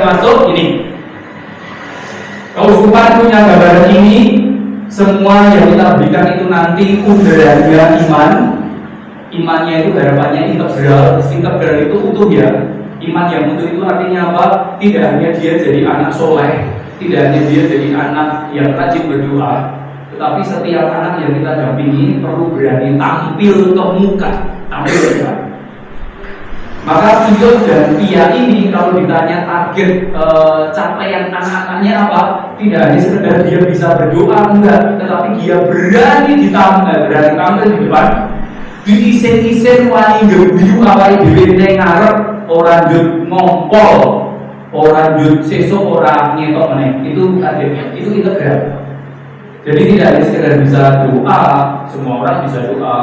termasuk ini. Keuskupan punya gambaran ini. Semua yang kita berikan itu nanti udaranya iman. Imannya itu harapannya integral. Integral itu utuh ya. Iman yang utuh itu artinya apa? Tidak hanya dia jadi anak soleh, tidak hanya dia jadi anak yang rajin berdoa, tetapi setiap anak yang kita dampingi perlu berani tampil ke muka, tampil ke depan. Maka Piyot dan Pia ini kalau ditanya target capaian anak-anaknya apa, tidak hanya sekedar dia bisa berdoa, enggak, tetapi dia berani tampil di depan, diisen-isen wani ngebiu apa dhewe ning ngarep, ora njut ngompol, ora njut sesuk, ora nyetok meneh. Itu targetnya, itu integral. Jadi tidak hanya sekedar bisa doa, semua orang bisa doa,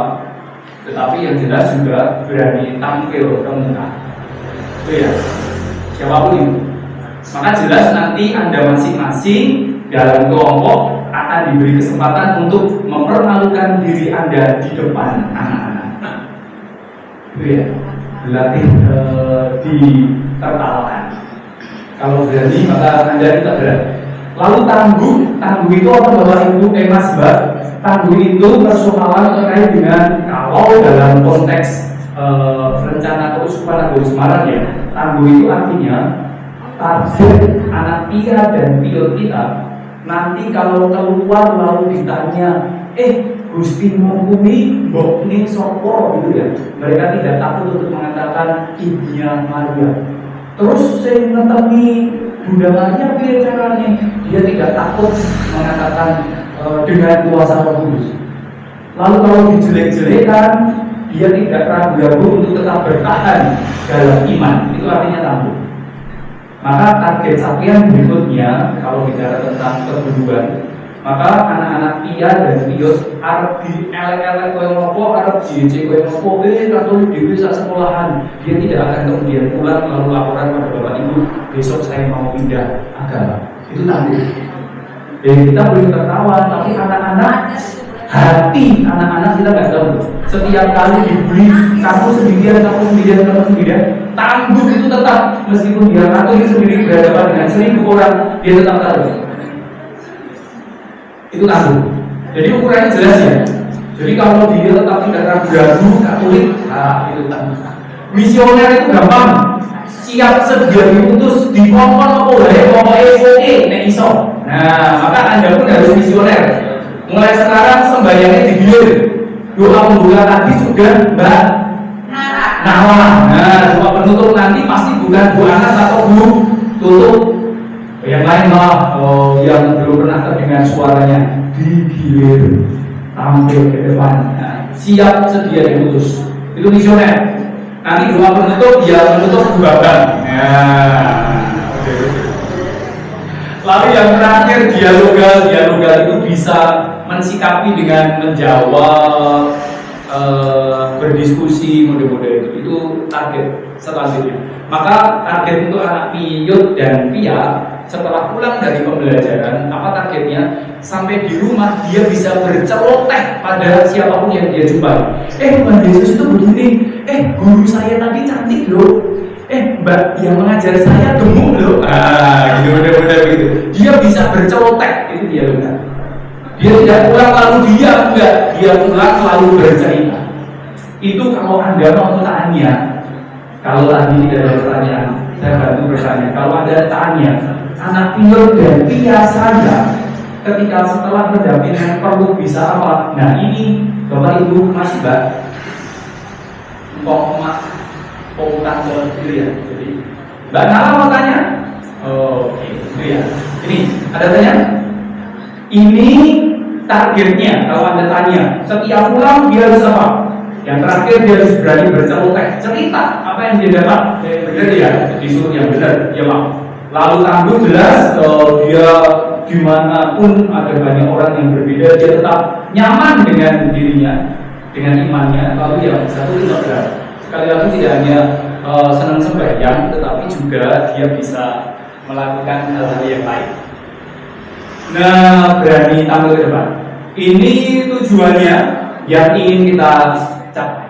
tetapi yang jelas juga berani tampil ke muka. Itu ya, siapapun itu. Maka jelas nanti Anda masing-masing dalam kelompok akan diberi kesempatan untuk mempermalukan diri Anda di depan anak-anak. Itu ya, berlatih di tertawakan. Kalau berani maka Anda itu berat. Lalu tangguh itu apa Bapak Ibu Mas Mbak? Tangguh itu persoalan terkait dengan kalau dalam konteks rencana keuskupan Agung Semarang ya, tangguh itu artinya target anak Pia dan Piyot kita nanti kalau keluar lalu ditanya, Gusti Mongkumi mbok ning sapa gitu ya. Mereka tidak takut untuk mengatakan ibunya Maria. Terus saya ngetemi Bunda Maria piye caranya? Dia tidak takut mengatakan dengan kuasa Roh Kudus. Lalu kalau dijelek-jelekan, dia tidak ragu-ragu untuk tetap bertahan dalam iman. Itu artinya tangguh. Maka target capaian berikutnya kalau bicara tentang keguruan, maka anak-anak Pia dan Piyot arep dielek-elek koyo ngopo, arep JJ koyo ngopo, Katolik dhewe sak sekolahan. Dia tidak akan kemudian pulang lalu laporan pada Bapak Ibu, besok saya mau pindah agama. Itu tangguh. Jadi kita boleh tertawa, tapi anak-anak hati anak-anak kita nggak tahu. Setiap kali dibully, kamu sendirian, tangguh itu tetap, meskipun dia Katolik sendiri berhadapan dengan 1000 orang, dia tetap tahu. Itu tangguh. Jadi ukurannya jelas ya. Jadi kalau dia tetap tidak ragu-ragu Katolik, itu tangguh. Misioner itu gampang, siap sedia diutus di pokok nek iso. Nah, maka Anda pun harus misioner. Mulai sekarang sembahyangnya digilir. Doa pembuka tadi sudah Mbak Nala. Nah, doa penutup nanti pasti bukan Bu Anas atau Bu Tutup. Yang lain lah, yang belum pernah terdengar suaranya digilir, tampil ke depan. Nah, siap sedia diutus. Itu misioner. Nanti doa penutup dia menutup babak. Lalu yang terakhir dialogal itu bisa mensikapi dengan menjawab, berdiskusi, mode-mode itu target selanjutnya. Maka target untuk anak Piyot dan Pia setelah pulang dari pembelajaran, apa targetnya? Sampai di rumah dia bisa berceloteh pada siapapun yang dia jumpai. Tuhan Yesus itu begini. Guru saya tadi cantik loh. Mbak yang mengajar saya gemuk loh. Gitu mudah-mudahan begitu. Dia bisa berceloteh, itu dia benar. Dia tidak pulang lalu diam, enggak. Dia pulang lalu bercerita. Itu kalau Anda mau tanya. Kalau tadi tidak ada pertanyaan, saya bantu bertanya. Kalau ada tanya, anak Piyot dan Pia saya ketika setelah pendampingan perlu bisa apa? Nah ini Bapak Ibu Mas Mbak, tante gitu ya. Jadi Mbak Nala mau tanya. Oke, itu ya. Ini ada tanya. Ini targetnya kalau Anda tanya, setiap pulang dia harus apa? Yang terakhir dia harus berani berceloteh, cerita apa yang dia dapat. Benar ya, disuruh yang benar, ya Pak. Lalu tangguh jelas, dia dimanapun ada banyak orang yang berbeda, dia tetap nyaman dengan dirinya, dengan imannya. Lalu yang satu integral. Sekali lagi tidak hanya senang sembahyang, tetapi juga dia bisa melakukan hal-hal yang lain. Nah, berani tampil ke depan. Ini tujuannya yang ingin kita capai.